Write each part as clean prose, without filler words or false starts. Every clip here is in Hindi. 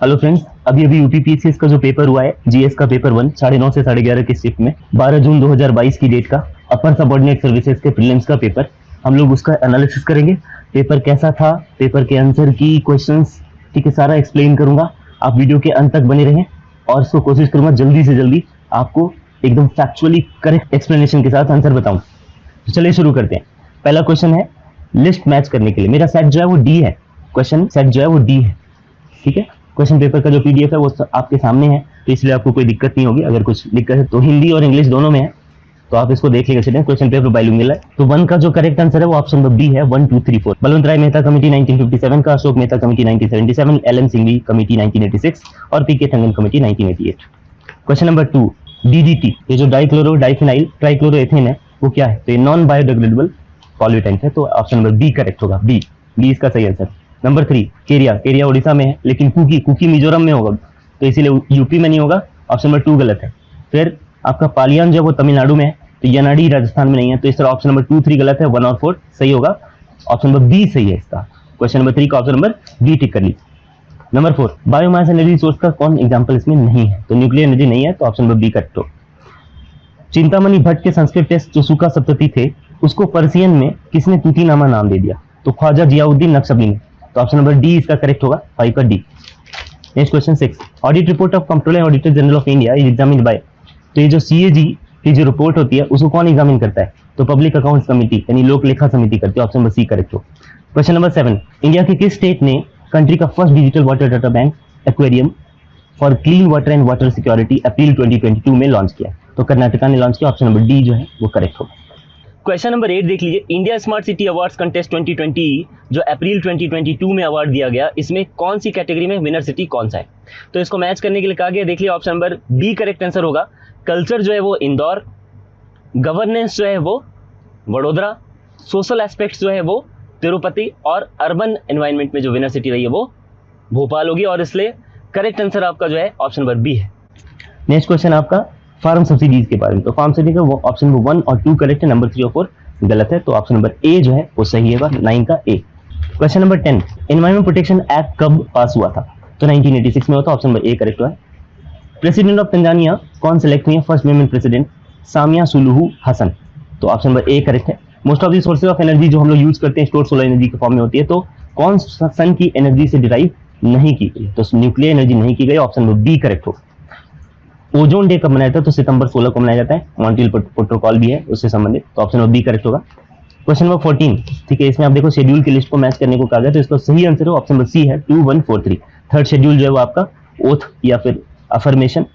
हेलो फ्रेंड्स, अभी अभी यूपीपीसीएस का जो पेपर हुआ है, जीएस का पेपर 1 9:30 से 11:30 की शिफ्ट में 12 जून 2022 की डेट का अपर सबऑर्डिनेट सर्विसेज के प्रीलिम्स का पेपर, हम लोग उसका एनालिसिस करेंगे। पेपर कैसा था, पेपर के आंसर की क्वेश्चंस, ठीक है, सारा एक्सप्लेन करूंगा। आप वीडियो के अंत तक बने रहें और इसको कोशिश करूंगा जल्दी से जल्दी आपको एकदम फैक्चुअली करेक्ट एक्सप्लेनेशन के साथ आंसर बताऊं। तो चलिए शुरू करते हैं। पहला क्वेश्चन है लिस्ट मैच करने के लिए। मेरा सेट जो है वो डी है, क्वेश्चन सेट जो है वो डी है, ठीक है। क्वेश्चन पेपर का जो पीडीएफ है वो आपके सामने है, तो इसलिए आपको कोई दिक्कत नहीं होगी। अगर कुछ दिक्कत है तो हिंदी और इंग्लिश दोनों में है, तो आप इसको देख लेकर चलें। क्वेश्चन पेपर बाइलिंगुअल है। तो 1 का जो करेक्ट आंसर है वो ऑप्शन नंबर बी है, 1 2 3 4। बलवंत राय मेहता कमेटी 1957 का, Ashok Mehta committee 1977, L N Singhvi committee 1986 और PK Thungon committee 1988। Question number 2, DDT, ये जो डाइक्लोरो डाइफिनाइल ट्राइक्लोरोएथेन है वो क्या है? तो ये नॉन बायोडिग्रेडेबल पॉल्यूटेंट है, तो ऑप्शन नंबर बी करेक्ट होगा, बी इसका सही आंसर। नंबर 3, केरिया उड़ीसा में है, लेकिन कुकी मिजोरम में होगा, तो इसीलिए यूपी में नहीं होगा, ऑप्शन नंबर 2 गलत है। फिर आपका पालियान जो है वो तमिलनाडु में है, तो यनाडी राजस्थान में नहीं है, तो इस तरह ऑप्शन नंबर 2 3 गलत है, 1 और 4 सही होगा, ऑप्शन नंबर बी सही है इसका। क्वेश्चन नंबर 3 का ऑप्शन नंबर बी टिक कर ली। नंबर 4, बायोमास एनर्जी सोर्स का कौन एग्जाम्पल इसमें नहीं है? तो न्यूक्लियर एनर्जी नहीं है, तो ऑप्शन नंबर बी करेक्ट हो। चिंतामणि भट्ट के संस्कृत टेस्ट जो सुका सप्तती थे, उसको पर्सियन में किसने तूतीनामा नाम दे दिया? तो ख्वाजा जियाउद्दीन नक्शबी ने, तो ऑप्शन नंबर डी इसका करेक्ट होगा, 5 का D. Next question 6, audit report of controller auditor general of India is examined bye, तो ये जो सीएजी की जो रिपोर्ट होती है उसको कौन एग्जामिन करता है? तो पब्लिक अकाउंट्स कमेटी यानी लोक लेखा समिति करती है, ऑप्शन नंबर सी करेक्ट हो। क्वेश्चन नंबर 7, इंडिया के किस स्टेट ने कंट्री का first digital water data bank aquarium for clean water and water security April 2022 में लॉन्च किया? तो कर्नाटका ने लॉन्च किया, ऑप्शन नंबर डी जो है वो करेक्ट होगा। क्वेश्चन नंबर 8 देख लीजिए, India smart city awards contest 2020 जो अप्रैल 2022 में अवार्ड दिया गया, इसमें कौन सी कैटेगरी में विनर सिटी कौन सा है? तो इसको मैच करने के लिए कहा गया, देख लिया, option number B correct answer होगा। कल्चर जो है वो इंदौर, गवर्नेंस जो है वो वडोदरा, सोशल एस्पेक्ट्स जो है वो तिरुपति और अर्बन एनवायरनमेंट में जो विनर सिटी रही है वो भोपाल होगी, और इसलिए करेक्ट आंसर आपका जो है ऑप्शन नंबर बी है। नेक्स्ट क्वेश्चन आपका फार्म सब्सिडीज के बारे में, तो फार्म सब्सिडी का वो ऑप्शन नंबर 1 और 2 करेक्ट है, नंबर 3 और 4 गलत है, तो ऑप्शन नंबर ए जो है वो सही है, 9 का A. Question number 10, environment protection act कब पास हुआ था? तो 1986 में हुआ था, ऑप्शन नंबर ए करेक्ट हुआ है। प्रेसिडेंट ऑफ तंजानिया कौन सेलेक्ट हुई है? First women president Samia Suluhu Hassan, तो ऑप्शन नंबर ए करेक्ट है। Most of the sources of energy जो हम लोग यूज करते हैं स्टोर सोलर एनर्जी के फॉर्म में होती है, तो कौन सन की एनर्जी से डिराइव नहीं की गई? तो न्यूक्लियर एनर्जी नहीं की गई, ऑप्शन नंबर बी करेक्ट हो। ओजोन डे कब मनाया जाता है? तो सितंबर 16 को मनाया जाता है, मॉन्ट्रियल प्रोटोकॉल भी है उससे संबंधित, तो ऑप्शन नंबर बी करेक्ट होगा। क्वेश्चन नंबर 14, ठीक है, इसमें आप देखो शेड्यूल की लिस्ट को मैच करने को कहा गया, तो इसका सही आंसर है ऑप्शन नंबर सी है, 2143। थर्ड शेड्यूल जो है वो आपका ओथ या फिर अफर्मेशन,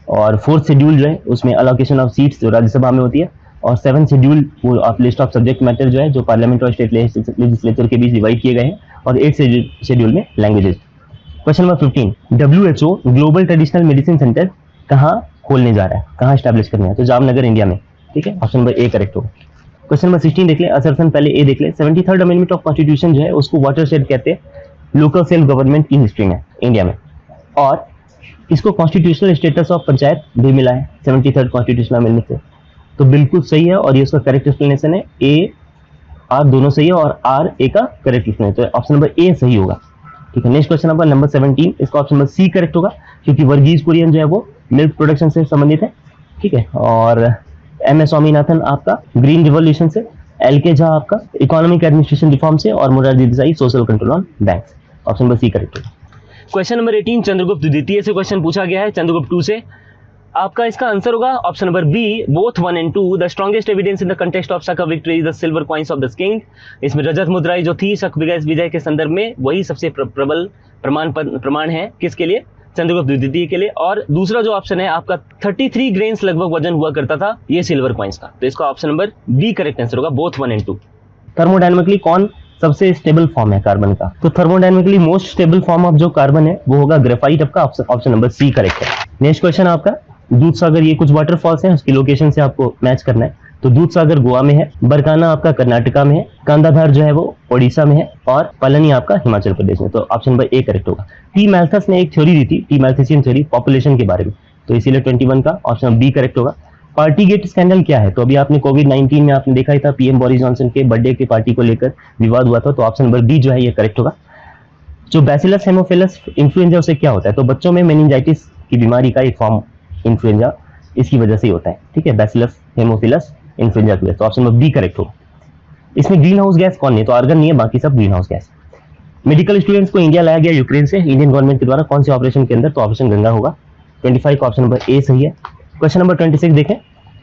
और फोर्थ शेड्यूल जो है उसमें अलोकेशन ऑफ सीट्स जो राज्यसभा में होती है, और 7th शेड्यूल वो आप लिस्ट ऑफ सब्जेक्ट मैटर जो है जो पार्लियामेंट और स्टेट लेजिस्लेचर के बीच डिवाइड किए गए हैं, और 8th शेड्यूल में languages. Question number 15, WHO global traditional medicine centre कहाँ खोलने जा रहा है, कहाँ स्टैब्लिश करना है? तो जामनगर इंडिया में, ठीक है, ऑप्शन नंबर ए करेक्ट होगा। क्वेश्चन नंबर 16 देख ले, असर्शन पहले ए देख ले, 73rd अमेंडमेंट ऑफ कॉन्स्टिट्यूशन जो है उसको वाटरशेड कहते हैं लोकल सेल्फ गवर्नमेंट की हिस्ट्री में इंडिया में, और इसको कॉन्स्टिट्यूशनल स्टेटस ऑफ पंचायत भी मिला है 73rd कॉन्स्टिट्यूशनल अमेंडमेंट से, तो बिल्कुल सही है, और ये उसका करेक्ट एक्सप्लेनेशन है। ए आर दोनों सही है, और आर ए का करेक्ट एक्सप्लेनेशन, तो ऑप्शन नंबर ए सही होगा, ठीक है। नेक्स्ट क्वेश्चन नंबर 17, इसका ऑप्शन नंबर सी करेक्ट होगा, क्योंकि वर्गीज कुरियन जो है वो मिल्क प्रोडक्शन से संबंधित है, ठीक है, और एम एस स्वामीनाथन आपका ग्रीन रिवॉल्यूशन से, एल के झा आपका इकोनॉमिक एडमिनिस्ट्रेशन रिफॉर्म से, और Morarji Desai social control on banks, option number C correct होगा। क्वेश्चन नंबर 18, चंद्रगुप्त द्वितीय से क्वेश्चन पूछा गया है, चंद्रगुप्त 2 से, आपका इसका आंसर होगा option number B, both 1 and 2। The strongest evidence in the context of Shaka victory is the silver coins of the king. इसमें रजत मुद्राएं जो थी शक विजय के संदर्भ में, वही सबसे प्रबल प्रमाण है किसके लिए? चंद्रगुप्त द्वितीय के लिए। और दूसरा जो ऑप्शन है आपका 33 ग्रेन्स लगभग वजन हुआ करता था ये सिल्वर कॉइन्स का, तो इसका option number B correct answer होगा, बोथ 1 and 2। थर्मोडायनेमिकली कौन सबसे स्टेबल फॉर्म है कार्बन का? तो thermodynamically most stable form of जो कार्बन है वो होगा ग्रेफाइट, आपका ऑप्शन नंबर सी करेक्ट है। नेक्स्ट क्वेश्चन आपका दूधसागर, ये कुछ वाटरफॉल्स हैं, उसकी लोकेशन से आपको मैच करना है। तो दूधसागर गोवा में है, बरकाना आपका कर्नाटका में है, कांदाधार जो है वो ओडिशा में है, और पलनी आपका हिमाचल प्रदेश में, तो ऑप्शन नंबर ए करेक्ट होगा। टी मैल्थस ने एक थ्योरी दी थी, टी मैल्थसियन थ्योरी पॉपुलेशन के बारे में, तो इसीलिए 21 का ऑप्शन बी करेक्ट होगा। पार्टीगेट स्कैंडल क्या है? तो अभी आपने कोविड-19 में आपने देखा ही था, पीएम बोरिस जॉनसन के बर्थडे के पार्टी को लेकर विवाद हुआ था, तो ऑप्शन नंबर बी जो है ये करेक्ट होगा। जो बैसिलस हेमोफिलस इन्फ्लुएंजा उससे क्या होता है, तो बच्चों में मेनिंजाइटिस की बीमारी का एक फॉर्म इन्फ्लुएंजा इसकी वजह से ही होता है, ठीक है, बैसिलस हेमोफिलस इन्फ्लुएंजा की वजह से। ऑप्शन नंबर बी करेक्ट हो। इसमें ग्रीन हाउस गैस कौन नहीं है, तो आर्गन नहीं है, बाकी सब green house gas. Medical students को इंडिया लाया गया यूक्रेन से इंडियन गवर्नमेंट के द्वारा, कौन से ऑपरेशन के अंदर, तो ऑपरेशन गंगा होगा। 25 का ऑप्शन नंबर ए सही है। क्वेश्चन नंबर 26 देखें,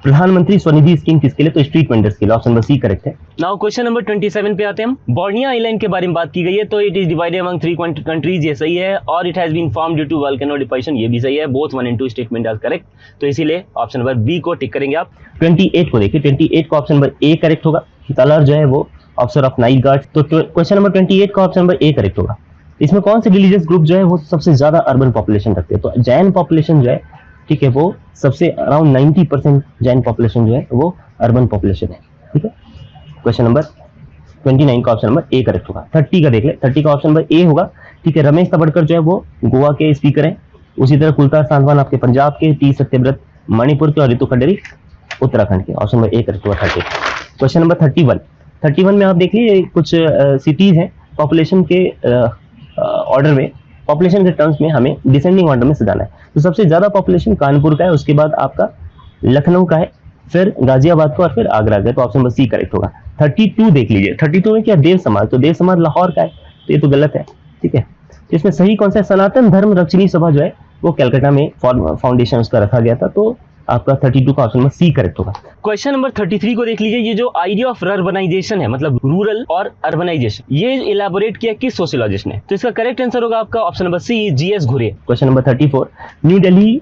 प्रधानमंत्री स्वनिधि स्कीम किसके लिए, तो स्ट्रीट वेंडर्स के लिए, ऑप्शन नंबर सी करेक्ट है। नाउ क्वेश्चन नंबर 27 पे आते हैं हम। बोर्निया आइलैंड के बारे में बात की गई है, तो it is divided among 3 countries, ये सही है, और it has been form due to volcano deposition, ये भी सही है। Both 1 and 2 statement are correct, तो इसीलिए ऑप्शन नंबर बी को टिक करेंगे आप। 28 को देखिए, 28 का ऑप्शन नंबर ए करेक्ट होगा। हितालर जो है वो ऑफिसर ऑफ नाइट गार्ड, तो क्वेश्चन नंबर 28 का ऑप्शन नंबर ए करेक्ट होगा। इसमें कौन से रिलीजियस ग्रुप जो है वो सबसे ज्यादा अर्बन पॉपुलेशन रखते हैं, तो जैन पॉपुलेशन जो है, ठीक है, वो सबसे अराउंड 90% जैन पॉपुलेशन जो है वो अर्बन पॉपुलेशन है, ठीक है। क्वेश्चन नंबर 29 का ऑप्शन नंबर ए करेक्ट होगा। 30 का देख ले, 30 का ऑप्शन नंबर ए होगा, ठीक है। रमेश तबड़कर जो है वो गोवा के स्पीकर हैं, उसी तरह कुलतार सांगवान आपके पंजाब के, टी सत्यव्रत मणिपुर के, और रितु खंडेरी उत्तराखंड के। ऑप्शन नंबर ए करेक्ट होगा 30। क्वेश्चन नंबर 31 में आप देखिए कुछ सिटीज हैं पॉपुलेशन के ऑर्डर में, पॉपुलेशन के टर्म्स में हमें डिसेंडिंग ऑर्डर में सजाना है। तो सबसे ज्यादा पॉपुलेशन कानपुर का है, उसके बाद आपका लखनऊ का है, फिर गाजियाबाद का, और फिर आगरा का, तो ऑप्शन नंबर सी करेक्ट होगा। 32 देख लीजिए, 32 में क्या, देव समाज, तो देव समाज लाहौर का है, तो ये तो गलत है, ठीक है। तो इसमें सही कौन सा है, सनातन धर्म रक्षणी सभा जो है वो कलकत्ता में फाउंडेशन उसका रखा गया था, तो आपका 32 का ऑप्शन नंबर सी करेक्ट होगा। क्वेश्चन नंबर 33 को देख लीजिए, ये जो आइडिया ऑफ अर्बनाइजेशन है, मतलब रूरल और अर्बनाइजेशन, ये इलेबोरेट किया किस सोशियोलॉजिस्ट ने, तो इसका करेक्ट आंसर होगा आपका ऑप्शन नंबर सी, जीएस घुरे। क्वेश्चन नंबर 34, न्यू दिल्ली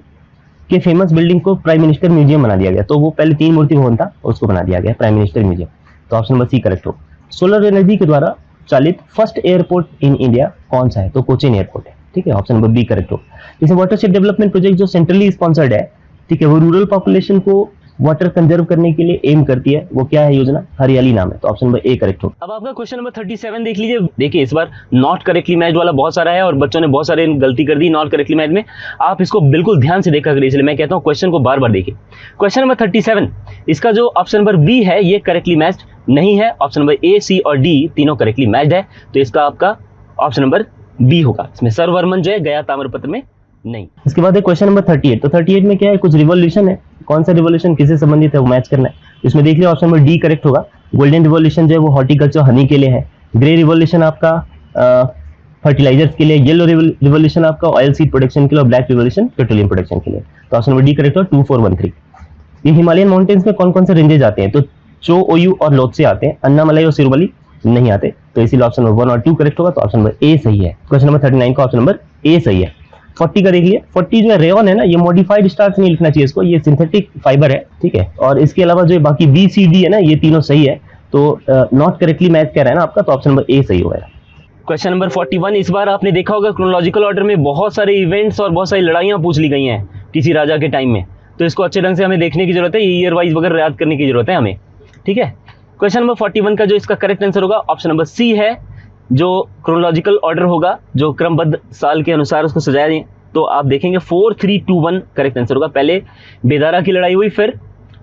के फेमस बिल्डिंग को प्राइम मिनिस्टर म्यूजियम बना दिया गया, तो वो पहले 3 मूर्ति भवन था, उसको बना दिया गया प्राइम मिनिस्टर म्यूजियम, तो ऑप्शन नंबर सी करेक्ट हो। सोलर एनर्जी के द्वारा चालित फर्स्ट एयरपोर्ट इन इंडिया कौन सा है, तो कोचीन एयरपोर्ट है, ठीक है, ऑप्शन नंबर बी करेक्ट हो। जैसे वाटरशेड डेवलपमेंट प्रोजेक्ट जो सेंट्रली स्पॉन्सर्ड है, ठीक है, वो रूरल पॉपुलेशन को वाटर कंजर्व करने के लिए एम करती है, वो क्या है योजना, हरियाली नाम है, तो ऑप्शन नंबर ए करेक्ट हो। अब आपका क्वेश्चन नंबर 37 देख लीजिए, देखिए इस बार नॉट करेक्टली मैच्ड वाला बहुत सारा है और बच्चों ने बहुत सारे गलती कर दी नॉट करेक्टली मैच्ड में, आप इसको बिल्कुल ध्यान से देखा करिए, इसलिए मैं कहता हूं क्वेश्चन को बार बार देखिए। क्वेश्चन नंबर 37, इसका जो ऑप्शन नंबर बी है ये करेक्टली मैच्ड नहीं है, ऑप्शन नंबर ए, सी और डी तीनों करेक्टली मैच्ड है, तो इसका आपका ऑप्शन नंबर बी होगा। इसमें सरवर्मन जो है गया ताम्रपत्र में नहीं। इसके बाद है क्वेश्चन नंबर 38, तो 38 में क्या है, कुछ रिवॉल्यूशन है, कौन सा रिवॉल्यूशन किससे संबंधित है वो मैच करना है, इसमें देख लिया ऑप्शन नंबर डी करेक्ट होगा। गोल्डन रिवॉल्यूशन जो है वो हॉर्टिकल्चर हनी के लिए है, ग्रे रिवॉल्यूशन आपका फर्टिलाइजर्स के लिए, येलो रिवॉल्यूशन आपका ऑयल सीड प्रोडक्शन के लिए, और ब्लैक रिवॉल्यूशन पेट्रोलियम प्रोडक्शन के लिए, तो ऑप्शन नंबर डी करेक्ट हो 2413। ये हिमालयन माउंटेन्स में कौन कौन से रेंजेज आते हैं, तो चो, ओयू और लोत्से आते हैं, अन्नामलाई और सिरोमली नहीं आते, तो इसीलिए ऑप्शन नंबर 1 और 2 करेक्ट होगा, तो ऑप्शन नंबर ए सही है। क्वेश्चन नंबर 39 का ऑप्शन नंबर ए सही है। 40 का देख लिया, 40 जो है रेयन है ना, ये मॉडिफाइड स्टार्च नहीं लिखना चाहिए इसको, ये सिंथेटिक फाइबर है, ठीक है, और इसके अलावा जो बाकी बी सी डी है ना, ये तीनों सही है, तो नॉट करेक्टली मैच कह रहा है ना आपका, तो ऑप्शन नंबर ए सही होगा। क्वेश्चन नंबर 41, इस बार आपने देखा होगा क्रोनोलॉजिकल ऑर्डर में बहुत सारे इवेंट्स और बहुत सारी लड़ाइयाँ पूछ ली गई हैं किसी राजा के टाइम में, तो इसको अच्छे ढंग से हमें देखने की जरूरत है, ईयर वाइज वगैरह याद करने की जरूरत है हमें, ठीक है। क्वेश्चन नंबर 41 का जो इसका करेक्ट आंसर होगा ऑप्शन नंबर सी है, जो क्रोनोलॉजिकल ऑर्डर होगा, जो क्रमबद्ध साल के अनुसार उसको सजाया जाए, तो आप देखेंगे 4321 करेक्ट आंसर होगा। पहले बेदारा की लड़ाई हुई, फिर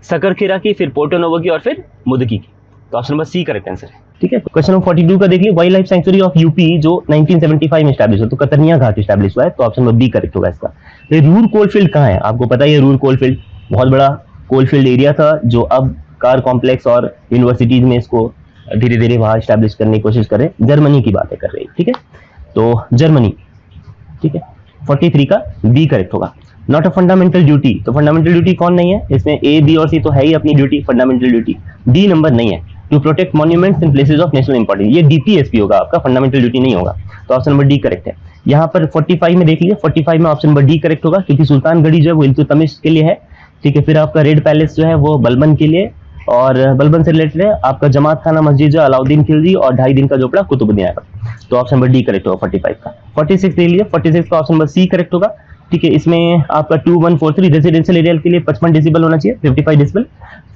सकरखेरा की, फिर पोर्टो नोवो की, और फिर मुदकी की, तो option number C correct answer है, ठीक है। क्वेश्चन नंबर 42 का देखिए, wildlife sanctuary of UP जो 1975 में स्टैब्लिश हुआ, तो कतरनिया घाट स्टैब्लिश हुआ है, तो ऑप्शन नंबर बी करेक्ट होगा इसका। ये रूर कोलफील्ड कहाँ है, आपको पता है, ये रूर कोलफील्ड बहुत बड़ा कोलफील्ड एरिया था, जो अब कार कॉम्प्लेक्स और यूनिवर्सिटीज में इसको धीरे धीरे वहां स्टैब्लिश करने की कोशिश कर रहे हैं, जर्मनी की बातें कर रहे हैं, ठीक है, तो जर्मनी, ठीक है। 43 का बी करेक्ट होगा। नॉट अ फंडामेंटल ड्यूटी, तो फंडामेंटल ड्यूटी कौन नहीं है, इसमें ए, बी और सी तो है ही अपनी duty, fundamental duty D number नहीं है, to protect monuments in places of national importance, ये डीपीएसपी होगा आपका, फंडामेंटल ड्यूटी नहीं होगा, तो ऑप्शन नंबर डी करेक्ट है। यहाँ पर 45 में देख लीजिए, 45 में ऑप्शन नंबर डी करेक्ट होगा, क्योंकि सुल्तानगढ़ी जो है वो इल्तुतमिश के लिए है, ठीक है। फिर आपका रेड पैलेस जो है वो बलबन के लिए, और बलबन से रिलेटेड है आपका जमात खाना मस्जिद जो अलाउद्दीन खिलजी, और 2.5 दिन का झोपड़ा कुतुबुद्दीन ऐबक, तो ऑप्शन नंबर डी करेक्ट होगा 45 का। 46 ले लीजिए, 46 का ऑप्शन नंबर सी करेक्ट होगा, ठीक है। इसमें आपका 2143 रेजिडेंशियल एरिया के लिए 55 डेसिबल होना चाहिए, 55 डेसिबल,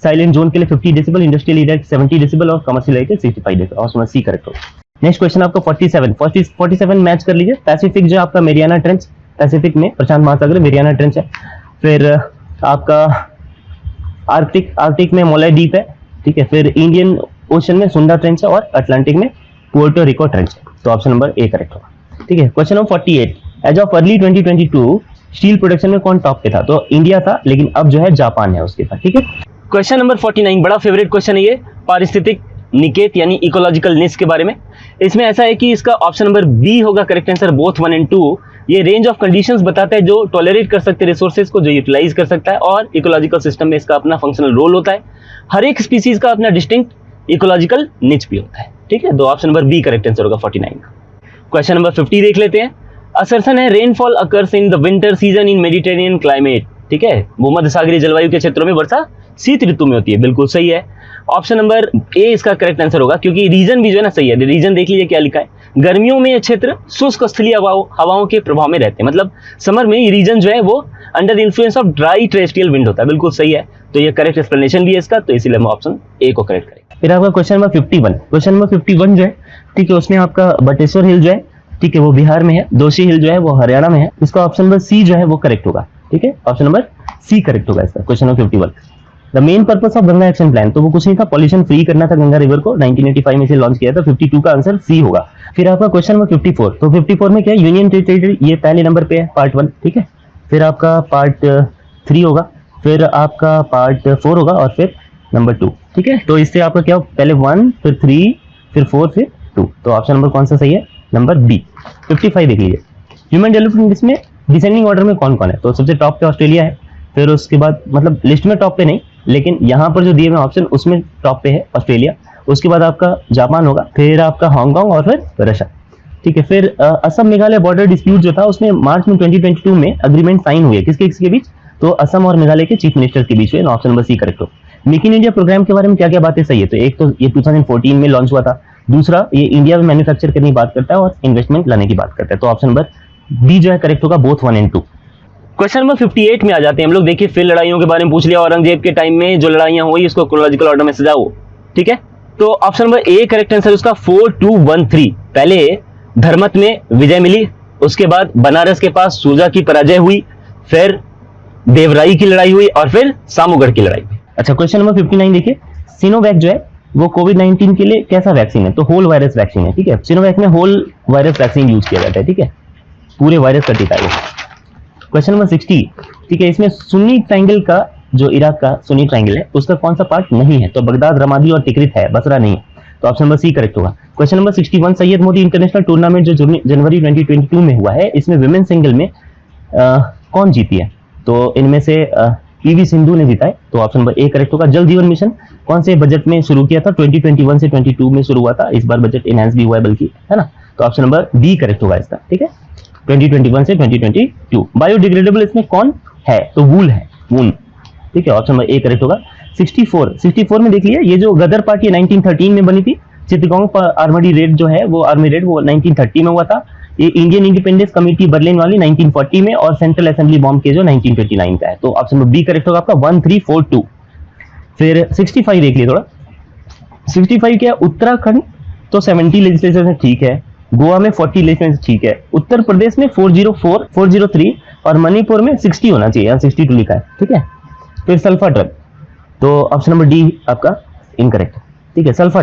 साइलेंट जोन के लिए 50 डेसिबल, इंडस्ट्रियल एरिया 70 डेसिबल, और commercial area 65 decibel, option number C correct होगा। नेक्स्ट क्वेश्चन आपका 47 मैच कर लीजिए। पैसिफिक जो आपका मेरियाना ट्रेंच, पैसिफिक में प्रशांत महासागर मेरियाना ट्रेंच है, फिर आपका आर्कटिक में मोलाई द्वीप है, ठीक है, फिर इंडियन ओशन में सुंदा ट्रेंच है, और अटलांटिक में पुर्टो रिको ट्रेंच है, तो ऑप्शन नंबर ए करेक्ट होगा। ठीक है। Question number 48, as of early 2022 steel production में कौन टॉप पे था? तो इंडिया था, लेकिन अब जो है जापान है उसके साथ, ठीक है। क्वेश्चन नंबर 49 बड़ा फेवरेट क्वेश्चन है ये, पारिस्थितिक निकेत यानी इकोलॉजिकल निच के बारे में। इसमें ऐसा है कि इसका ऑप्शन नंबर बी होगा करेक्ट आंसर, बोथ 1 एंड 2। ये रेंज ऑफ कंडीशंस बताता है जो टॉलरेट कर सकते हैं रिसोर्सेज को, जो यूटिलाइज कर सकता है, और इकोलॉजिकल सिस्टम में इसका अपना फंक्शनल रोल होता है। हर एक स्पीसीज का अपना डिस्टिंक्ट इकोलॉजिकल निच भी होता है, ठीक है। तो option number B correct answer होगा 49 का। क्वेश्चन नंबर 50 देख लेते हैं। असर्शन है rainfall occurs in the winter season in Mediterranean climate, ठीक है। भूमध्य सागरीय जलवायु के क्षेत्रों में वर्षा शीत ऋतु में होती है, बिल्कुल सही है। ऑप्शन नंबर ए इसका करेक्ट आंसर होगा, क्योंकि रीजन भी जो है ना सही है। रीजन देख लीजिए क्या लिखा है, गर्मियों में ये क्षेत्र शुष्क स्थलीय हवाओं के प्रभाव में रहते हैं, मतलब समर में ये रीजन जो है वो under influence of dry terrestrial wind होता है, बिल्कुल सही है। तो ये करेक्ट एक्सप्लेनेशन भी है इसका, तो इसीलिए हम ऑप्शन ए को करेक्ट करेंगे। फिर आपका क्वेश्चन नंबर 51, क्वेश्चन नंबर 51 जो है, ठीक है, उसमें आपका बटेश्वर हिल जो है, ठीक है, वो बिहार में है। दोषी हिल जो है वो हरियाणा में है। इसका ऑप्शन नंबर सी जो है वो करेक्ट होगा, ठीक है। ऑप्शन नंबर सी करेक्ट होगा इसका, question number 51। The main purpose of Ganga action plan, तो वो कुछ नहीं था, पॉल्यूशन फ्री करना था गंगा रिवर को, 1985 में इसे लॉन्च किया था। 52 का आंसर सी होगा। फिर आपका क्वेश्चन नंबर 54, तो 54 में क्या है, यूनियन टेरिटरी, ये पहले नंबर पे है, पार्ट 1, ठीक है। फिर आपका पार्ट 3 होगा, फिर आपका पार्ट 4 होगा, और फिर नंबर 2, ठीक है। तो इससे आपका क्या, पहले 1, फिर 3, फिर 4, फिर 2। तो ऑप्शन नंबर कौन सा सही है, नंबर बी। 55 देख लीजिए, ह्यूमन डेवलपमेंट लिस्ट में डिसेंडिंग ऑर्डर में कौन कौन है? तो सबसे टॉप पे ऑस्ट्रेलिया है, फिर उसके बाद, मतलब लिस्ट में टॉप पे नहीं, लेकिन यहाँ पर जो दिए हुए ऑप्शन उसमें टॉप पे है ऑस्ट्रेलिया। उसके बाद आपका जापान होगा, फिर आपका हांगकांग, और फिर रशिया, ठीक है। फिर असम मेघालय बॉर्डर डिस्प्यूट जो था, उसमें मार्च में 2022 में अग्रीमेंट साइन हुई है, किसके बीच? तो असम और मेघालय के चीफ मिनिस्टर के बीच में। ऑप्शन नंबर सी करेक्ट हो। मेक इन इंडिया प्रोग्राम के बारे में क्या क्या बातें सही है? तो एक तो ये 2014 में लॉन्च हुआ था, दूसरा ये इंडिया में मैन्युफैक्चर करने की बात करता है, और इन्वेस्टमेंट लाने की बात करता है। तो ऑप्शन नंबर बी जो है करेक्ट होगा, बोथ 1 एंड 2। क्वेश्चन नंबर 58 में आ जाते हैं हम लोग। देखिए, फिर लड़ाइयों के बारे में पूछ लिया, औरंगजेब के टाइम में जो लड़ाइयां हुई उसको क्रोनोलॉजिकल ऑर्डर में सजाओ, ठीक है। तो option number A correct answer उसका 4213। पहले धर्मत में विजय मिली, उसके बाद बनारस के पास सूजा की पराजय हुई, फिर देवराई की लड़ाई हुई, और फिर सामूगढ़ की लड़ाई हुई। अच्छा, क्वेश्चन नंबर 59 देखिए, सिनोवैक जो है वो कोविड-19 के लिए कैसा वैक्सीन है? तो होल वायरस वैक्सीन है, ठीक है। सिनोवैक में होल वायरस वैक्सीन यूज किया जाता है, ठीक है, पूरे वायरस का टीका है। क्वेश्चन नंबर 60, ठीक है, इसमें सुन्नी ट्रायंगल का, जो इराक का सुन्नी ट्रायंगल है, उसका कौन सा पार्ट नहीं है? तो बगदाद, रमादी और तिकरित है, बसरा नहीं है। तो ऑप्शन नंबर सी करेक्ट होगा। Question number 61, Syed Modi international tournament जो जनवरी 2022 में हुआ है, इसमें विमेन सिंगल में कौन जीती है? तो इनमें से पीवी सिंधु ने जीता है। तो ऑप्शन नंबर ए करेक्ट होगा। जल जीवन मिशन कौन से बजट में शुरू किया था? 2021 से 22 में शुरू हुआ था, इस बार बजट इनहैंस भी हुआ है बल्कि, है ना। तो ऑप्शन नंबर डी करेक्ट होगा इसका, ठीक है, 2021 से 2022। बायोडिग्रेडेबल इसमें कौन है? तो वूल है, वूल, ठीक है। ऑप्शन नंबर ए करेक्ट होगा। 64 में देख लिया, ये जो गदर पार्टी 1913 में बनी थी, चित्तगांव पर आर्मी रेड जो है, वो आर्मी रेड वो 1930 में हुआ था। ये इंडियन इंडिपेंडेंस कमेटी बर्लिन वाली 1940 में, और सेंट्रल असेंबली बॉम्ब के जो 1929 का है। तो ऑप्शन नंबर बी करेक्ट होगा आपका, 1342। फिर 65 देख लिया थोड़ा। 65 क्या, उत्तराखंड तो 70 लेजिस्लेचर है, ठीक है। गोवा में 40 लेजिस्लेचर, ठीक है। उत्तर प्रदेश में 404, 403, और मणिपुर में 60 होना चाहिए, यहाँ 62 लिखा है, ठीक है। फिर सल्फा ड्रग, तो ऑप्शन नंबर डी आपका इनकरेक्ट, ठीक है। सल्फा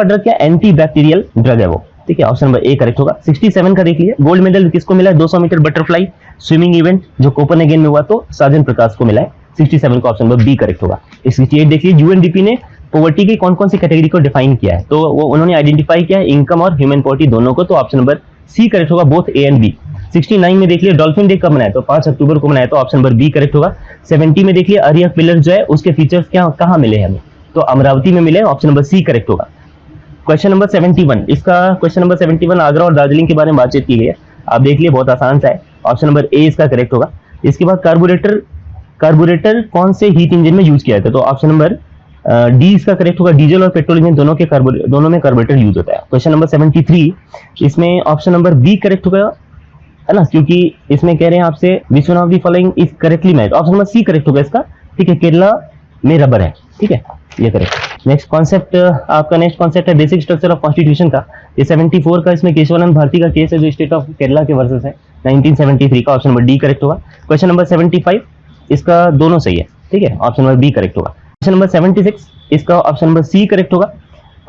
ड्रग क्या, एंटी बैक्टीरियल ड्रग है वो, ठीक है। ऑप्शन नंबर ए करेक्ट होगा। 67 का देख लिया, गोल्ड मेडल किसको मिला है? 200 मीटर बटरफ्लाई स्विमिंग इवेंट जो कोपेनहेगन में हुआ, तो साजन प्रकाश को मिला है। 67 का ऑप्शन नंबर बी करेक्ट होगा। 68 देखिए, यूएनडीपी ने पॉवर्टी की कौन कौन सी कैटेगरी को डिफाइन किया है? तो वो उन्होंने आइडेंटिफाई किया है इनकम और ह्यूमन पॉवर्टी दोनों को। तो ऑप्शन नंबर सी करेक्ट होगा, बोथ ए एंड बी। 69 में देख लिया, डॉल्फिन डे कब मनाया? तो 5 अक्टूबर को मनाया, तो ऑप्शन नंबर बी करेक्ट होगा। 70 में देख लिया, अरिहंत पिलर जो है उसके फीचर्स क्या कहाँ मिले हैं हमें? तो अमरावती में मिले, ऑप्शन नंबर सी करेक्ट होगा। क्वेश्चन नंबर 71, इसका क्वेश्चन नंबर 71 आगरा और दार्जिलिंग के बारे में बातचीत की गई है, आप देख लिए, बहुत आसान सा है। ऑप्शन नंबर ए इसका करेक्ट होगा। इसके बाद कार्बोरेटर कौन से हीट इंजन में यूज किया जाता है? तो ऑप्शन नंबर डी इसका करेक्ट होगा। डीजल और पेट्रोल इंजन दोनों में कार्बोरेटर यूज होता है। क्वेश्चन नंबर 73, इसमें ऑप्शन नंबर बी करेक्ट होगा, है ना, क्योंकि इसमें कह रहे हैं आपसे which one of the following is correctly matched. Option number C correct होगा इसका, ठीक है। केरला में रबर है, ठीक है, ये करेक्ट। नेक्स्ट कॉन्सेप्ट आपका नेक्स्ट कॉन्सेप्ट है बेसिक स्ट्रक्चर ऑफ कॉन्स्टिट्यूशन का। ये 74 का, इसमें केशवानंद भारती का केस है जो स्टेट ऑफ केरला के वर्सेस है 1973 का। ऑप्शन नंबर डी करेक्ट होगा। क्वेश्चन नंबर 75, इसका दोनों सही है, ठीक है, ऑप्शन नंबर बी करेक्ट होगा। क्वेश्चन नंबर 76, इसका ऑप्शन नंबर सी करेक्ट होगा।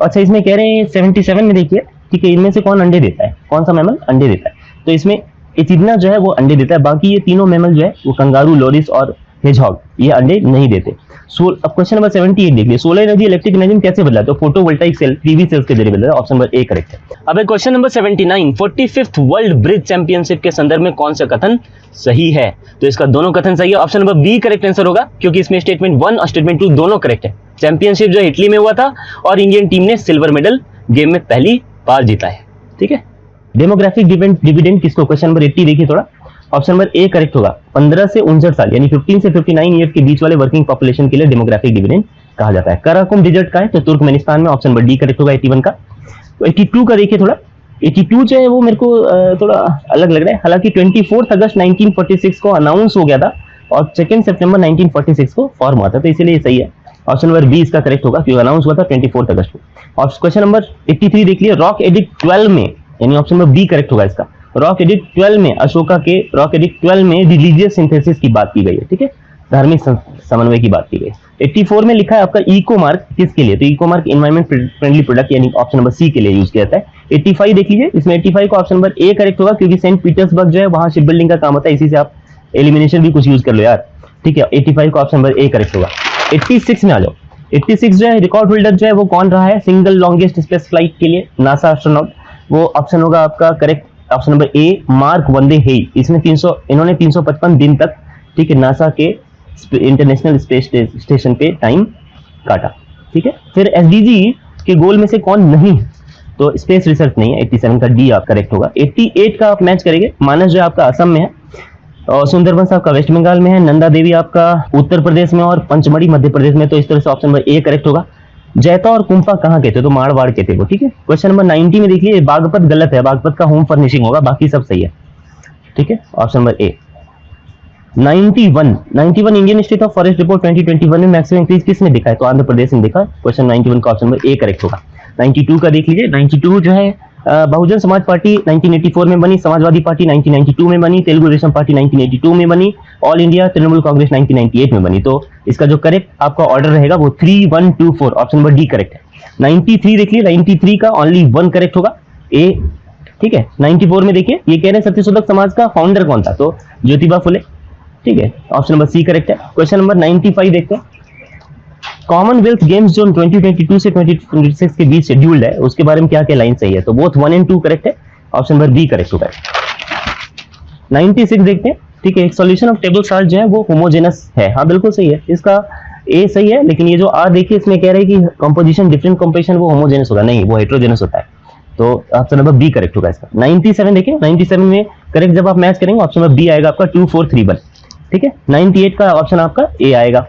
अच्छा, इसमें कह रहे हैं 77 में देखिए, ठीक है, इनमें से कौन अंडे देता है? कौन सा मैमल अंडे देता है? तो इसमें एचिडना जो है वो अंडे देता है, बाकी ये तीनों मैमल जो है वो कंगारू, लोरिस और हेजहॉग ये अंडे नहीं देते। अब क्वेश्चन नंबर 78 देख लिया, सोलर एनर्जी इलेक्ट्रिक एनर्जी में कैसे बदला, तो फोटोवोल्टाइक सेल, पीवी सेल्स के जरिए बदला। ऑप्शन नंबर ए करेक्ट है। अब question number 79, 45th world bridge championship के संदर्भ में कौन सा कथन सही है, तो इसका दोनों कथन सही है। Option number B correct answer होगा, क्योंकि इसमें स्टेटमेंट 1 और स्टेटमेंट 2 दोनों करेक्ट है। चैंपियनशिप जो इटली में हुआ था और इंडियन टीम ने सिल्वर मेडल गेम में पहली बार जीता है। ठीक है, डेमोग्राफिक डिविडेंड किसको, क्वेश्चन नंबर 80 देखिए थोड़ा। ऑप्शन नंबर ए करेक्ट होगा, 15 से 59 साल यानी 15 से 59 ईयर्स के बीच वाले वर्किंग पॉपुलेशन के लिए डेमोग्राफिक डिविडेंड कहा जाता है। कराकुम डिजर्ट का है तो तुर्कमेनिस्तान में। ऑप्शन नंबर डी करेक्ट होगा 81 का। तो 82 का देखिए थोड़ा, 82 जो है वो मेरे को थोड़ा अलग लग रहा है, हालांकि 24 अगस्त 1946 को अनाउंस हो गया था और 2 सितंबर 1946 को फॉर्म हुआ था, तो इसीलिए सही है। ऑप्शन नंबर बी इसका करेक्ट होगा, क्योंकि अनाउंस हुआ था 24 अगस्त को। और क्वेश्चन नंबर 83 देख लिया, रॉक एडिक्ट 12 में, यानी ऑप्शन नंबर बी करेक्ट होगा इसका। रॉक एडिक्ट 12 में, अशोका के रॉक एडिक्ट 12 में रिलीजियस सिंथेसिस की बात की गई है। ठीक है, धार्मिक समन्वय की बात की गई। 84 में लिखा है आपका इको मार्क किसके लिए, तो eco mark environment friendly product यानी ऑप्शन नंबर सी के लिए यूज किया जाता है। 85 देख लीजिए, इसमें 85 का ऑप्शन नंबर ए करेक्ट होगा, क्योंकि सेंट पीटर्सबर्ग जो है वहां शिप बिल्डिंग का काम होता है, इसी से आप एलिमिनेशन भी कुछ यूज कर लो यार। ठीक है, 85 का ऑप्शन नंबर ए करेक्ट होगा। 86 में आ जाओ, 86 जो है रिकॉर्ड होल्डर जो है वो कौन रहा है सिंगल लॉन्गेस्ट स्पेस फ्लाइट के लिए, नासा एस्ट्रोनॉट, वो ऑप्शन होगा आपका correct option number A Mark Vande Hei. इसमें इन्होंने 355 दिन तक, ठीक है, नासा के इंटरनेशनल स्पेस स्टेशन पे टाइम काटा। ठीक है, फिर एसडीजी के गोल में से कौन नहीं, तो स्पेस रिसर्च नहीं है। 87 का डी आप करेक्ट होगा। 88 का आप मैच करेंगे, मानस जो है आपका असम में है और सुंदरबंस आपका वेस्ट बंगाल में है, नंदा देवी आपका उत्तर प्रदेश में और पंचमढ़ी मध्य प्रदेश में, तो इस तरह से ऑप्शन नंबर ए करेक्ट होगा। जैता और कुंपा कहां के थे, तो मारवाड़ के थे वो। ठीक है, क्वेश्चन नंबर 90 में देखिए, बागपत गलत है, बागपत का होम फर्निशिंग होगा, बाकी सब सही है। ठीक है, option number A. 91 Indian state of forest report 2021 में मैक्सिमम इंक्रीज किसने दिखा है, तो आंध्र प्रदेश ने दिखा। क्वेश्चन 91 का ऑप्शन नंबर ए करेक्ट होगा। 92 का देख लीजिए, 92 जो है बहुजन समाज पार्टी 1984 में बनी, समाजवादी पार्टी 1992 में बनी, तेलुगु देशम पार्टी 1982 में बनी, ऑल इंडिया तृणमूल कांग्रेस 1998 में बनी। तो इसका जो करेक्ट आपका ऑर्डर रहेगा वो 3, 1, 2, 4, ऑप्शन नंबर डी करेक्ट है। 93 देखिए, 93 का ओनली 1 करेक्ट होगा, ए। ठीक है, 94 में देखिए, ये कह रहे हैं सत्यशोधक समाज का फाउंडर कौन था, तो ज्योतिबा फुले। ठीक है, ऑप्शन नंबर सी करेक्ट है। क्वेश्चन नंबर 95 देखते हैं, कॉमनवेल्थ गेम्स जो 2022 से 2026 के बीच शेड्यूल्ड है उसके बारे में क्या क्या लाइन सही है, तो बोथ 1 और 2 करेक्ट है, ऑप्शन नंबर बी करेक्ट होगा। 96 देखते हैं, ठीक है, एक सॉल्यूशन ऑफ टेबल साल्ट जो है वो होमोजेनस है, हाँ बिल्कुल सही है, इसका ए सही है, लेकिन ये जो आर देखिए इसमें कह रहे हैं कि कंपोजिशन डिफरेंट कंपोजिशन वो होमोजेनस होगा, नहीं वो हेट्रोजेनस होता है, तो ऑप्शन नंबर बी करेक्ट होगा इसका। 97 देखिए, 97 में करेक्ट जब आप मैच करेंगे ऑप्शन नंबर बी आएगा आपका 2, 4, 3, 1। ठीक है, 98 का ऑप्शन आपका ए आएगा।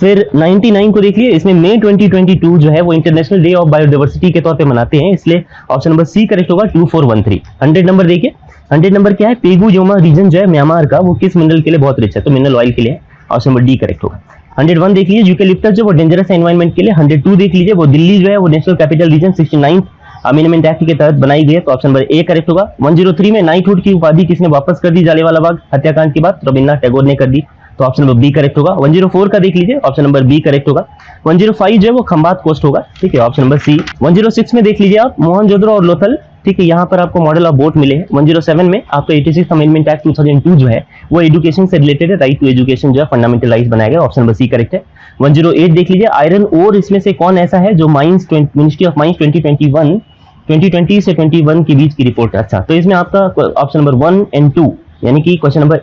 फिर 99 को देखिए, इसमें मई 2022 जो है वो इंटरनेशनल डे ऑफ बायोडाइवर्सिटी के तौर पे मनाते हैं, इसलिए ऑप्शन नंबर सी करेक्ट होगा 2413। 100 नंबर देखिए, 100 नंबर क्या है, पेगु योमा रीजन जो है म्यांमार का वो किस मिनरल के लिए बहुत रिच है, तो मिनरल ऑयल के लिए, ऑप्शन नंबर डी करेक्ट होगा। 101 देख लीजिए, यूकेलिप्टस जो वो डेंजरस है एनवायरमेंट के लिए। 102 देख लीजिए, वो दिल्ली जो है वो national capital region 69 amendment act के तहत बनाई गई है, तो ऑप्शन नंबर ए करेक्ट होगा। 103 में नाइटहुड की उपाधि किसने वापस कर दी जालियांवाला बाग हत्याकांड के बाद, रविन्द्रनाथ टैगोर ने कर दी, तो ऑप्शन नंबर बी करेक्ट होगा। 104 का देख लीजिए, ऑप्शन नंबर बी करेक्ट होगा। 105 जो है वो खंबात कोस्ट होगा, ठीक है, ऑप्शन नंबर सी। 106 में देख लीजिए आप मोहनजोदड़ो और लोथल, ठीक है, यहाँ पर आपको मॉडल ऑफ बोट मिले हैं। 107 में आपका 86 अमेंडमेंट एक्ट 2002 जो है वो एजुकेशन से रिलेटेड है, राइट टू एजुकेशन जो है फंडामेंटलाइज बनाया गया, ऑप्शन नंबर सी करेक्ट है। 108 देख लीजिए, आयरन ओर इसमें से कौन ऐसा है जो माइंस मिनिस्ट्री ऑफ माइंस 2020 से 21 के बीच की रिपोर्ट है। अच्छा, तो इसमें आपका ऑप्शन नंबर 1 और 2 यानी कि क्वेश्चन नंबर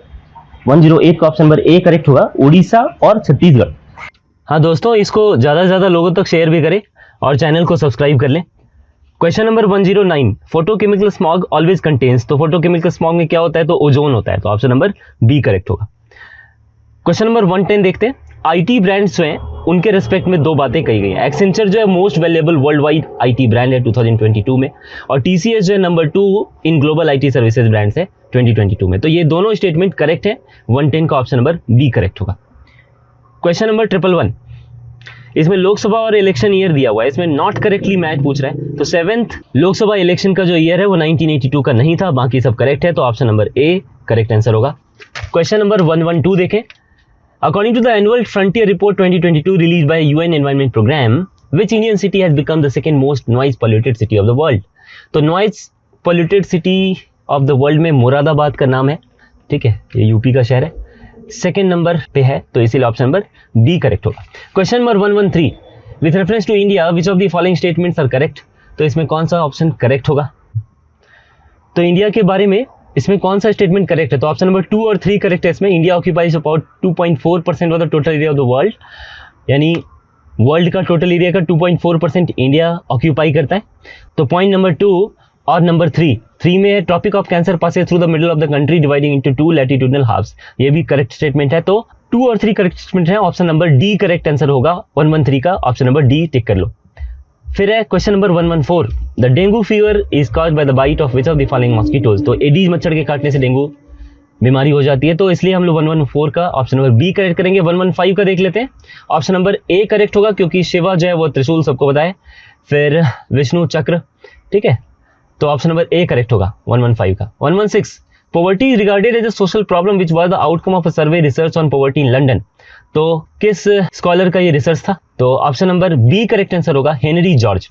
108 का ऑप्शन नंबर ए करेक्ट होगा, उड़ीसा और छत्तीसगढ़। हाँ दोस्तों, इसको ज़्यादा से ज़्यादा लोगों तक शेयर भी करें और चैनल को सब्सक्राइब कर लें। Question number 109, photochemical smog always contains, तो फोटोकेमिकल स्मॉग में क्या होता है, तो ओजोन होता है, तो ऑप्शन नंबर बी करेक्ट होगा। क्वेश्चन नंबर 110 देखते हैं, आईटी ब्रांड्स जो हैं उनके रेस्पेक्ट में दो बातें कही गई हैं। एक्सेंचर जो है most valuable world wide IT brand है 2022 में, और टीसीएस जो है number 2 in global IT services brands है 2022 में, तो ये दोनों स्टेटमेंट करेक्ट है। 110 का ऑप्शन नंबर बी करेक्ट होगा। क्वेश्चन नंबर 111, इसमें लोकसभा और इलेक्शन ईयर दिया हुआ है, इसमें नॉट करेक्टली मैच पूछ रहा है, तो 7th लोकसभा इलेक्शन का जो ईयर है वो 1982 का नहीं था, बाकी सब करेक्ट है, तो option number A correct answer होगा। क्वेश्चन नंबर 112 देखें, according to the annual frontier report 2022 release by UN environment programme, which Indian city has become the second most noise polluted city of the world, तो noise polluted city of the world में मुरादाबाद का नाम है, ठीक है, ये यूपी का शहर है, सेकेंड नंबर पे है, तो इसीलिए ऑप्शन नंबर बी करेक्ट होगा। Question number 113, with reference to India which of the following statements are correct, तो इसमें कौन सा ऑप्शन करेक्ट होगा? तो इंडिया के बारे में इसमें कौन सा स्टेटमेंट करेक्ट है? तो ऑप्शन नंबर 2 और 3 करेक्ट है इसमें। India occupies about 2.4% of the total area of the world, यानी वर्ल्ड का टोटल एरिया का 2.4% इंडिया ऑक्यूपाई करता है। तो पॉइंट नंबर 2 और नंबर 3 में है tropic of cancer passes through the middle of the country dividing into 2 latitudinal halves, ये भी करेक्ट स्टेटमेंट है। तो 2 और 3 करेक्ट स्टेटमेंट है, option number D correct answer होगा 113 का, ऑप्शन नंबर डी टिक कर लो। फिर है question number 114, the dengue fever is caused by the bite of which of the following mosquitoes, तो एडीज मच्छर के काटने से डेंगू बीमारी हो जाती है, तो इसलिए हम लोग 114 का ऑप्शन नंबर बी करेक्ट करेंगे। 115 का देख लेते हैं, ऑप्शन नंबर ए करेक्ट होगा क्योंकि शिवा जो है वो त्रिशूल सबको बताए, फिर विष्णु चक्र, ठीक है, तो ऑप्शन नंबर ए करेक्ट होगा 115 का। 116, poverty is regarded as a social problem which was the outcome of a survey research on poverty in London, तो किस स्कॉलर का ये रिसर्च था? तो option number B correct answer होगा Henry George.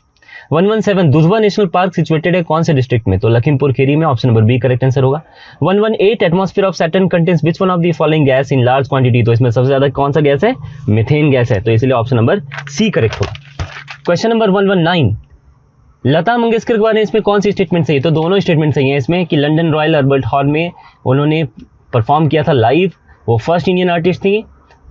117, Dudhwa National Park situated है कौन से डिस्ट्रिक्ट में? तो लखीमपुर खीरी में, option number B correct answer होगा। 118, atmosphere of Saturn contains which one of the following gas in large quantity, तो इसमें सबसे ज्यादा कौन सा गैस है? मीथेन गैस है, तो इसलिए ऑप्शन नंबर सी करेक्ट होगा। क्वेश्चन नंबर 119, लता मंगेशकर के बारे में इसमें कौन सी स्टेटमेंट सही है? तो दोनों स्टेटमेंट सही है इसमें कि लंदन रॉयल अल्बर्ट हॉल में उन्होंने परफॉर्म किया था लाइव, वो फर्स्ट इंडियन आर्टिस्ट थी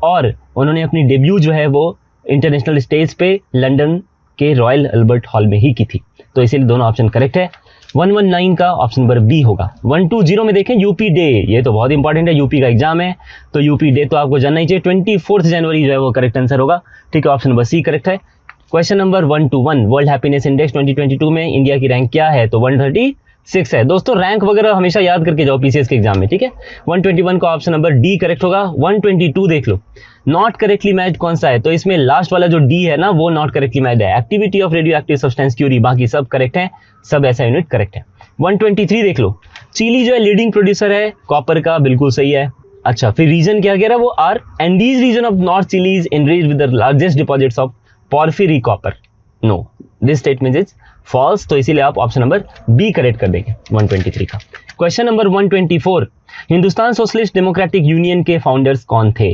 और उन्होंने अपनी डेब्यू जो है वो इंटरनेशनल स्टेज पे लंदन के रॉयल अल्बर्ट हॉल में ही की थी, तो इसीलिए दोनों ऑप्शन करेक्ट है। 119 का ऑप्शन नंबर बी होगा। 120 में देखें यूपी डे, ये तो बहुत इंपॉर्टेंट है, यूपी का एग्जाम है, तो यूपी डे तो आपको जानना ही चाहिए। 24 जनवरी जो है वो करेक्ट आंसर होगा, ठीक है, ऑप्शन नंबर सी करेक्ट है। Question number 121, world happiness index 2022 में इंडिया की रैंक क्या है? तो 136 है। दोस्तों रैंक वगैरह हमेशा याद करके जाओ पीसीएस के एग्जाम में, ठीक है। 121 का ऑप्शन नंबर डी करेक्ट होगा। 122 देख लो, नॉट करेक्टली मैच्ड कौन सा है? तो इसमें लास्ट वाला जो डी है ना वो नॉट करेक्टली मैच्ड है। Activity of radioactive substance curie, बाकी सब करेक्ट है, सब ऐसा यूनिट करेक्ट है। 123 देख लो, चिली जो है लीडिंग प्रोड्यूसर है कॉपर का, बिल्कुल सही है। अच्छा, फिर रीजन क्या कह रहा है वो? Are Andes region of north Chile is enriched with the largest deposits of porphyry copper. No, this statement is false, तो इसीलिए आप ऑप्शन नंबर बी करेक्ट कर देंगे 123 का। Question number 124, Hindustan socialist democratic union के फाउंडर्स कौन थे?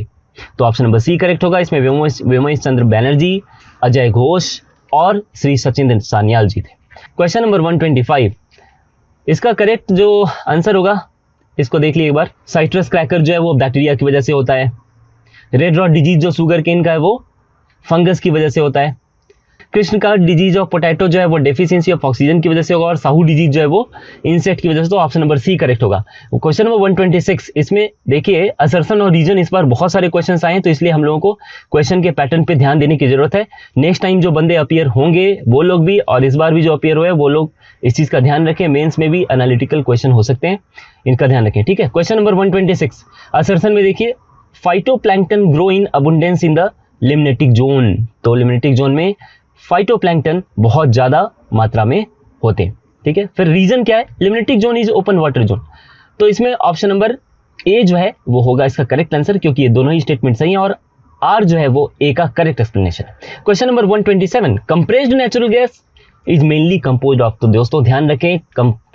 तो ऑप्शन नंबर सी करेक्ट होगा। इसमें व्योमेश चंद्र बैनर्जी, अजय घोष और श्री सचिन सान्याल जी थे। क्वेश्चन नंबर 125, इसका करेक्ट जो आंसर होगा इसको देख लीजिए एक बार। साइट्रस क्रैकर जो है वो बैक्टीरिया की वजह से होता है। रेड रॉट डिजीज जो शुगर केन का है वो फंगस की वजह से होता है। कृष्ण का डिजीज ऑफ पोटैटो जो है वो डेफिशिएंसी ऑफ ऑक्सीजन की वजह से होगा और साहू डिजीज जो है वो इंसेक्ट की वजह से, तो ऑप्शन नंबर सी करेक्ट होगा। क्वेश्चन नंबर 126, इसमें देखिए असर्शन और रीजन इस बार बहुत सारे क्वेश्चंस आए हैं, तो इसलिए हम लोगों को क्वेश्चन के पैटर्न पे ध्यान देने की जरूरत है। नेक्स्ट टाइम जो बंदे अपीयर होंगे वो लोग भी, और इस बार भी जो अपीयर हुए वो लोग इस चीज का ध्यान रखें। मेंस में भी एनालिटिकल क्वेश्चन हो सकते हैं, इनका ध्यान रखें, ठीक है। क्वेश्चन नंबर 126, असर्शन में देखिए phytoplankton grow in abundance in the limnetic zone, तो लिम्नेटिक जोन में फाइटोप्लैंक्टन बहुत ज्यादा मात्रा में होते हैं, ठीक है। फिर रीजन क्या है? Limnetic zone is open water zone, तो इसमें ऑप्शन नंबर ए जो है वो होगा इसका करेक्ट आंसर, क्योंकि ये दोनों ही स्टेटमेंट सही हैं और आर जो है वो ए का करेक्ट एक्सप्लेनेशन है। Question number 127, compressed natural gas is mainly composed of, तो दोस्तों ध्यान रखें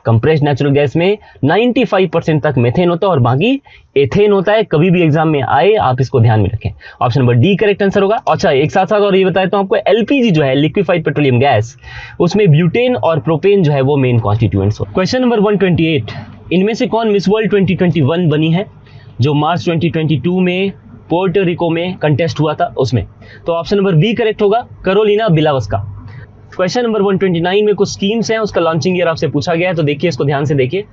कंप्रेस्ड नेचुरल गैस में 95% तक मेथेन होता है और बाकी एथेन होता है। कभी भी एग्जाम में आए आप इसको ध्यान में रखें, option number D correct answer होगा। अच्छा, एक साथ साथ और ये बताया तो आपको एलपीजी जो है लिक्विफाइड पेट्रोलियम गैस, उसमें ब्यूटेन और प्रोपेन जो है वो मेन कॉन्स्टिट्यूएंट्स हो। क्वेश्चन नंबर 128, इनमें से कौन मिस वर्ल्ड 2021 बनी है जो मार्च 2022 में पोर्टो रिको में कंटेस्ट हुआ था उसमें? तो ऑप्शन नंबर बी करेक्ट होगा, कैरोलिना बिलावस्का। क्वेश्चन नंबर 129 में कुछ स्कीम्स हैं, उसका लॉन्चिंग ईयर आपसे पूछा गया है, तो देखिए इसको ध्यान से देखिए।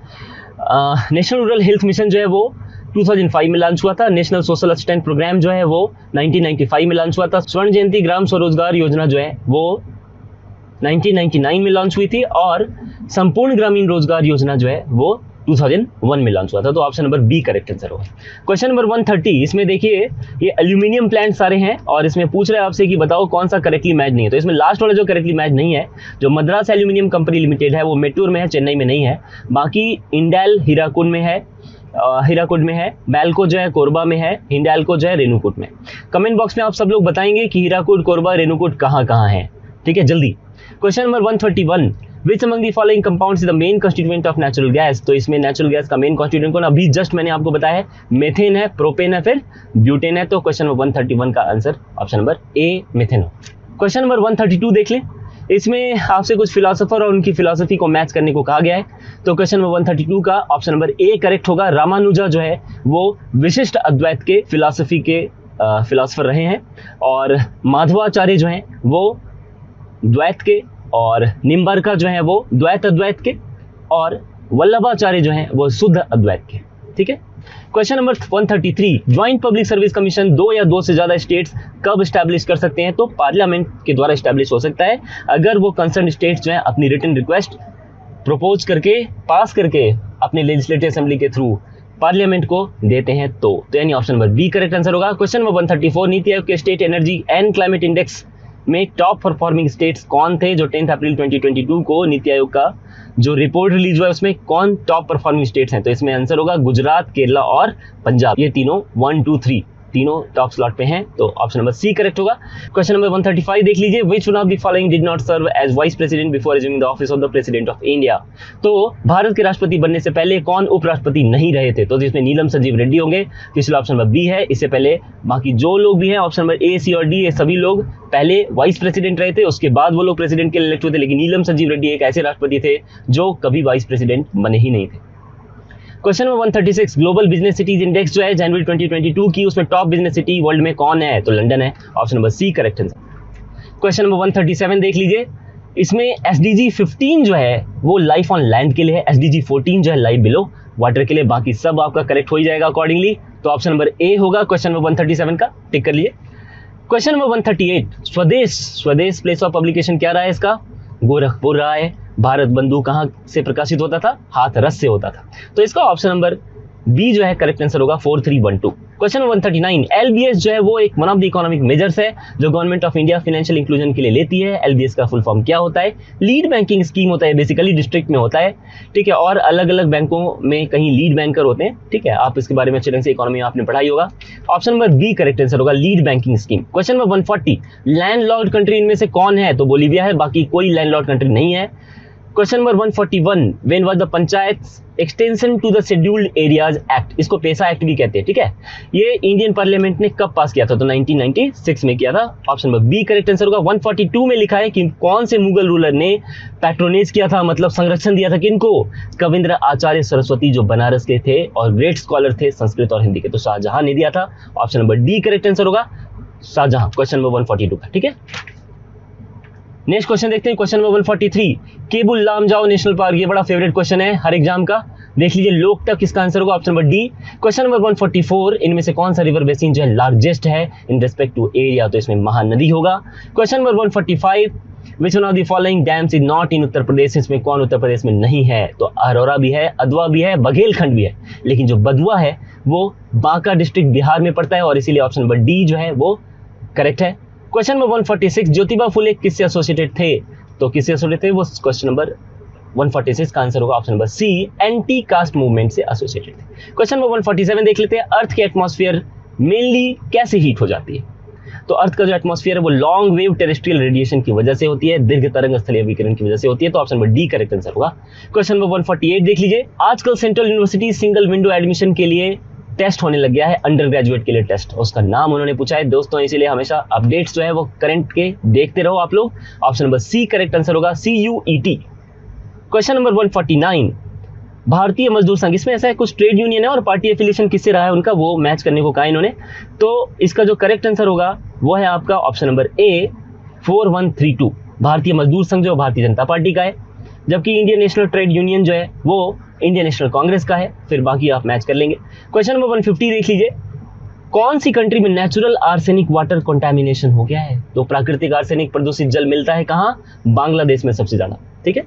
नेशनल रूरल हेल्थ मिशन जो है वो 2005 में लॉन्च हुआ था। नेशनल सोशल असिस्टेंट प्रोग्राम जो है वो 1995 में लॉन्च हुआ था। स्वर्ण जयंती ग्राम स्वरोजगार योजना जो है वो 1999 में लॉन्च हुई थी और संपूर्ण ग्रामीण रोजगार योजना जो है वो 2001 में लॉन्च हुआ था, तो option number B correct answer होगा। क्वेश्चन नंबर 130, इसमें देखिए ये एल्यूमिनियम प्लांट सारे हैं और इसमें पूछ रहे हैं आपसे कि बताओ कौन सा करेक्टली मैच नहीं है। तो इसमें लास्ट वाला जो करेक्टली मैच नहीं है, जो मद्रास एल्यूमिनियम कंपनी लिमिटेड है वो मेट्टूर में है, चेन्नई में नहीं है। बाकी इंडेल हीराकुड में है, बैल्को जो है कोरबा में है, हिंडाल्को जो है रेणुकूट में। कमेंट बॉक्स में आप सब लोग बताएंगे कि हीराकुड, कोरबा, रेणुकूट कहाँ कहाँ है, ठीक है, जल्दी। Question number 131, which among the following compounds is the main constituent of natural gas. तो इसमें नेचुरल गैस का मेन कॉन्स्टिट्यूएंट कौन, अभी जस्ट मैंने आपको बताया है, मेथेन है, प्रोपेन है, फिर ब्यूटेन है। तो क्वेश्चन नंबर 131 का आंसर ऑप्शन नंबर ए मेथेनॉल। क्वेश्चन नंबर 132 देख लें, इसमें आपसे कुछ फिलोसोफर और उनकी फिलोसफी को मैच करने को कहा गया है। तो क्वेश्चन नंबर 132 का ऑप्शन नंबर ए करेक्ट होगा। रामानुजा जो है वो विशिष्ट अद्वैत के फिलोसफी के फिलोसोफर रहे हैं, और माधवाचार्य जो हैं वो द्वैत के, और निम्बार्का जो है वो द्वैत अद्वैत के, और वल्लभाचार्य जो हैं वो शुद्ध अद्वैत के। ठीक है। Question number 133, joint public service commission 2 या 2 से ज़्यादा स्टेट्स कब स्टैब्लिश कर सकते हैं। तो पार्लियामेंट के द्वारा स्टैब्लिश हो सकता है, अगर वो कंसर्न स्टेट्स जो है अपनी रिटन रिक्वेस्ट प्रपोज करके, पास करके, अपने लेजिस्लेटिव असेंबली के थ्रू पार्लियामेंट को देते हैं। तो यानी option number B correct answer होगा। क्वेश्चन नंबर 134, नीति आयोग के state energy and climate index में टॉप परफॉर्मिंग स्टेट्स कौन थे। जो 10 अप्रैल 2022 को नीति आयोग का जो रिपोर्ट रिलीज हुआ है उसमें कौन टॉप परफॉर्मिंग स्टेट्स हैं। तो इसमें आंसर होगा गुजरात, केरला और पंजाब। ये तीनों 1, 2, 3 तीनों टॉप स्लॉट पे हैं। तो ऑप्शन नंबर सी करेक्ट होगा। क्वेश्चन नंबर 135 देख लीजिए, which one of the following did not serve as vice president before assuming the office of the president of India. तो भारत के राष्ट्रपति बनने से पहले कौन उपराष्ट्रपति नहीं रहे थे। तो इसमें नीलम संजीव रेड्डी होंगे, तो इसलिए ऑप्शन नंबर बी है। इससे पहले बाकी जो लोग भी हैं ऑप्शन नंबर ए, सी और डी, ये सभी लोग पहले वाइस प्रेसिडेंट रहे थे, उसके बाद वो लोग प्रेसिडेंट के लिए इलेक्ट हुए थे। लेकिन नीलम संजीव रेड्डी एक ऐसे राष्ट्रपति थे जो कभी वाइस प्रेसिडेंट बने ही नहीं थे। Question number 136, global business cities index जो है जनवरी 2022 की, उसमें टॉप बिजनेस सिटी वर्ल्ड में कौन है। तो लंदन है, option number C correct answer. Question number 137 देख लीजिए, इसमें एसडीजी 15 जो है वो लाइफ ऑन लैंड के लिए है, एसडीजी 14 जो है लाइफ बिलो वाटर के लिए। बाकी सब आपका करेक्ट हो ही जाएगा अकॉर्डिंगली। तो ऑप्शन नंबर ए होगा क्वेश्चन नंबर 137 का, टिक कर लीजिए। क्वेश्चन नंबर 138, स्वदेश प्लेस ऑफ पब्लिकेशन क्या रहा है इसका, गोरखपुर रहा है। भारत बंधु कहाँ से प्रकाशित होता था, हाथरस से होता था। तो इसका ऑप्शन नंबर बी जो है करेक्ट आंसर होगा 4312। क्वेश्चन नंबर 139, एलबीएस जो है वो एक one of the economic measures है जो government of India financial inclusion के लिए लेती है। एलबीएस का फुल फॉर्म क्या होता है, लीड बैंकिंग स्कीम होता है, बेसिकली डिस्ट्रिक्ट में होता है। ठीक है, और अलग अलग बैंकों में कहीं लीड बैंकर होते हैं। ठीक है, आप इसके बारे में अच्छे ढंग से इकोनॉमी में आपने पढ़ाई होगा। Option number B correct answer होगा, lead banking scheme. Question number 140, landlord country इनमें से कौन है। तो बोलीविया है, बाकी कोई लैंडलॉर्ड कंट्री नहीं है। Question number 141, when was the panchayat extension to the scheduled areas act, इसको पेसा एक्ट भी कहते हैं। ठीक है, ये इंडियन पार्लियामेंट ने कब पास किया था। तो 1996 में किया था। Option number B correct answer होगा। 142 में लिखा है कि कौन से मुगल रूलर ने पैट्रोनेज किया था, मतलब संरक्षण दिया था किनको, कविंद्र आचार्य सरस्वती जो बनारस के थे और ग्रेट स्कॉलर थे संस्कृत और हिंदी के। तो शाहजहां ने दिया था। Option number D correct answer होगा, शाहजहां, क्वेश्चन नंबर 142 का। ठीक है, नेक्स्ट क्वेश्चन देखते हैं। Question number 143, Keibul Lamjao national park, ये बड़ा फेवरेट क्वेश्चन है हर एग्जाम का। देख लीजिए लोकटक, इसका आंसर होगा option number D. Question number 144, इनमें से कौन सा रिवर बेसिन जो है लार्जेस्ट है इन रिस्पेक्ट टू एरिया। तो इसमें महानदी होगा। Question number 145, which one of the following dams is not in Uttar Pradesh, इसमें कौन उत्तर प्रदेश में नहीं है। तो अरोरा भी है, अदवा भी है, बघेलखंड भी है, लेकिन जो बदुआ है वो बांका डिस्ट्रिक्ट बिहार में पड़ता है, और इसीलिए ऑप्शन नंबर डी जो है वो करेक्ट है। क्वेश्चन नंबर 146, ज्योतिबा फुले किससे एसोसिएटेड थे। तो किससे एसोसिएटेड थे वो, क्वेश्चन नंबर 146 का आंसर होगा option number C, anti caste movement से एसोसिएटेड थे। क्वेश्चन नंबर 147 देख लेते हैं, अर्थ की एटमॉस्फेयर मेनली कैसे हीट हो जाती है। तो अर्थ का जो एटमॉस्फेयर है वो लॉन्ग वेव टेरेस्ट्रियल रेडिएशन की वजह से होती है, दीर्घ तरंग स्थलीय विकिरण की वजह से होती है। तो option number D correct answer होगा। क्वेश्चन नंबर 148 देख लीजिए, आजकल central university single window admission के लिए टेस्ट होने लग गया है, अंडर ग्रेजुएट के लिए टेस्ट, उसका नाम उन्होंने पूछा है दोस्तों, इसीलिए हमेशा अपडेट्स जो है वो करंट के देखते रहो आप लोग। Option number C correct answer होगा, CUET। क्वेश्चन नंबर 149, भारतीय मजदूर संघ, इसमें ऐसा है कुछ ट्रेड यूनियन है और पार्टी एफिलिएशन किससे रहा है उनका, वो मैच करने को कहा इन्होंने। तो इसका जो करेक्ट आंसर होगा वो है आपका ऑप्शन नंबर ए 4132। भारतीय मजदूर संघ जो भारतीय जनता पार्टी का है, जबकि इंडियन नेशनल ट्रेड यूनियन जो है वो इंडियन नेशनल कांग्रेस का है। फिर बाकी आप मैच कर लेंगे। क्वेश्चन नंबर 150 देख लीजिए, कौन सी कंट्री में नेचुरल आर्सेनिक वाटर कंटामिनेशन हो गया है। तो प्राकृतिक आर्सेनिक प्रदूषित जल मिलता है कहाँ, बांग्लादेश में सबसे ज्यादा। ठीक है,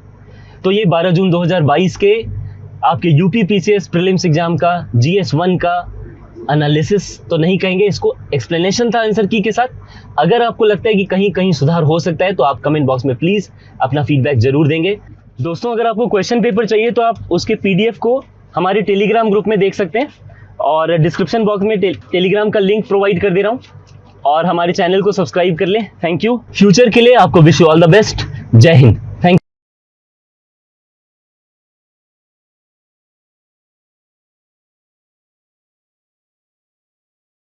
तो ये 12 जून 2022 के आपके यूपीपीसीएस प्रीलिम्स एग्जाम का GS1 का एनालिसिस तो नहीं कहेंगे, इसको एक्सप्लेनेशन था आंसर की के साथ। अगर आपको लगता है कि कहीं कहीं सुधार हो सकता है तो आप कमेंट बॉक्स में प्लीज अपना फीडबैक जरूर देंगे। दोस्तों अगर आपको क्वेश्चन पेपर चाहिए तो आप उसके PDF को हमारे टेलीग्राम ग्रुप में देख सकते हैं, और डिस्क्रिप्शन बॉक्स में टेलीग्राम का लिंक प्रोवाइड कर दे रहा हूँ, और हमारे चैनल को सब्सक्राइब कर लें। Thank you. फ्यूचर के लिए आपको wish you all the best. जय हिंद।